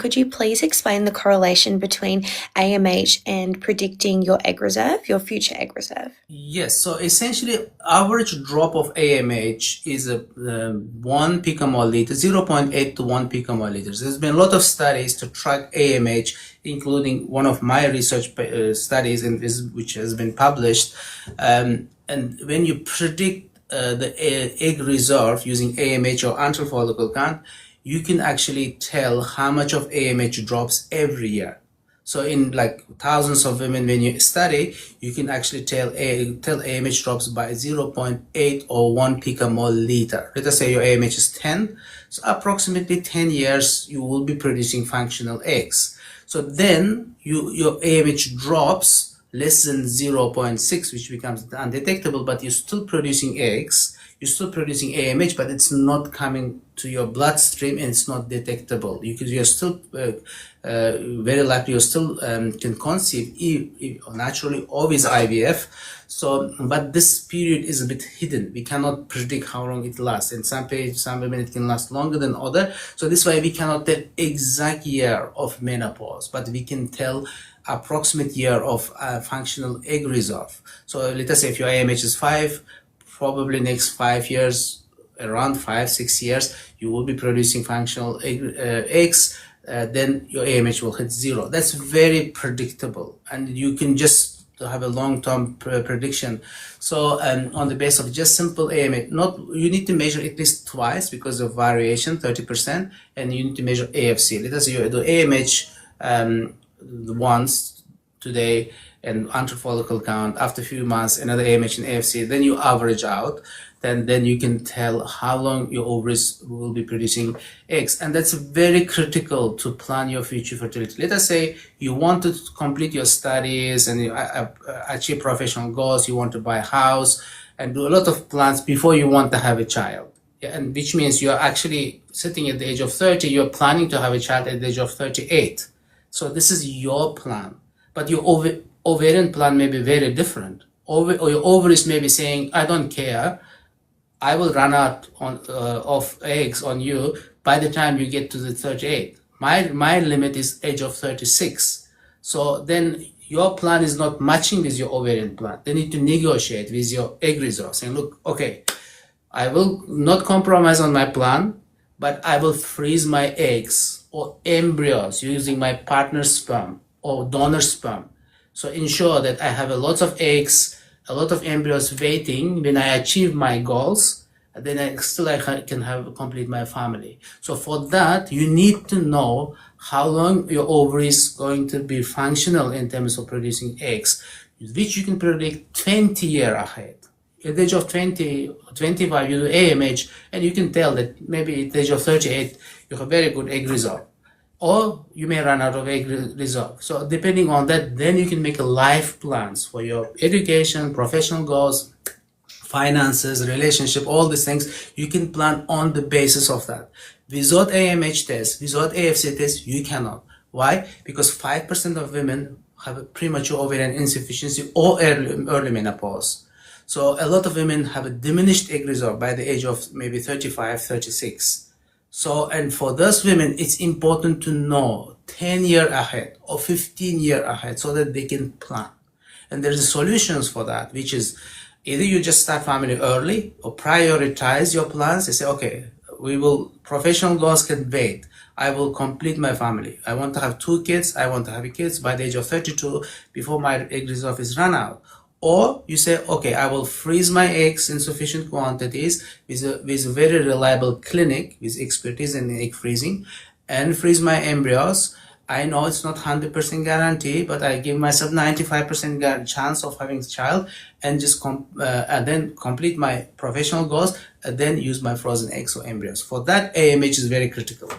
Could you please explain the correlation between AMH and predicting your egg reserve, your future egg reserve? Yes, so essentially average drop of AMH is 1 picomole liter, 0.8 to 1 picomole liters. There's been a lot of studies to track AMH, including one of my research studies which has been published. And when you predict the egg reserve using AMH or antral follicle count, you can actually tell how much of AMH drops every year. So in like thousands of women, when you study, you can actually tell AMH drops by 0.8 or 1 picomole liter. Let us say your AMH is 10. So approximately 10 years, you will be producing functional eggs. So then your AMH drops less than 0.6, which becomes undetectable, but you're still producing eggs. You're still producing AMH, but it's not coming to your bloodstream and it's not detectable. You're still very likely you still can conceive naturally or with IVF. So, but this period is a bit hidden. We cannot predict how long it lasts. In some women it can last longer than other. So this way we cannot tell exact year of menopause, but we can tell approximate year of functional egg reserve. So let us say if your AMH is 5, probably next 5 years, around 5-6 years, you will be producing functional eggs. Then your AMH will hit 0. That's very predictable, and you can just have a long-term prediction. So on the basis of just simple AMH, you need to measure at least twice because of variation, 30%, and you need to measure AFC. Let us say you do AMH once today and antral follicle count, after a few months another AMH and AFC, then you average out, then you can tell how long your ovaries will be producing eggs. And that's very critical to plan your future fertility. Let us say you want to complete your studies and you achieve professional goals, you want to buy a house and do a lot of plans before you want to have a child. Yeah, and which means you're actually sitting at the age of 30, you're planning to have a child at the age of 38. So this is your plan, but your ovarian plan may be very different. Or your ovaries may be saying, I don't care, I will run out of eggs on you by the time you get to the 38. My limit is age of 36. So then your plan is not matching with your ovarian plan. They need to negotiate with your egg reserve, saying, look, okay, I will not compromise on my plan, but I will freeze my eggs or embryos using my partner's sperm or donor sperm. So ensure that I have a lot of eggs, a lot of embryos waiting when I achieve my goals, and then I can complete my family. So for that, you need to know how long your ovary is going to be functional in terms of producing eggs, which you can predict 20 years ahead. At the age of 20, 25, you do AMH, and you can tell that maybe at the age of 38, you have very good egg reserve. Or you may run out of egg reserve. So depending on that, then you can make a life plans for your education, professional goals, finances, relationship, all these things. You can plan on the basis of that. Without AMH test, without AFC test, you cannot. Why? Because 5% of women have a premature ovarian insufficiency or early menopause. So a lot of women have a diminished egg reserve by the age of maybe 35, 36. So, and for those women, it's important to know 10 years ahead or 15 years ahead so that they can plan. And there's solutions for that, which is either you just start family early or prioritize your plans. You say, okay, professional goals can wait. I will complete my family. I want to have 2 kids. I want to have kids by the age of 32 before my egg reserve is run out. Or you say, okay, I will freeze my eggs in sufficient quantities with a very reliable clinic with expertise in egg freezing and freeze my embryos. I know it's not 100% guarantee, but I give myself 95% chance of having a child and just and then complete my professional goals and then use my frozen eggs or embryos. For that, AMH is very critical.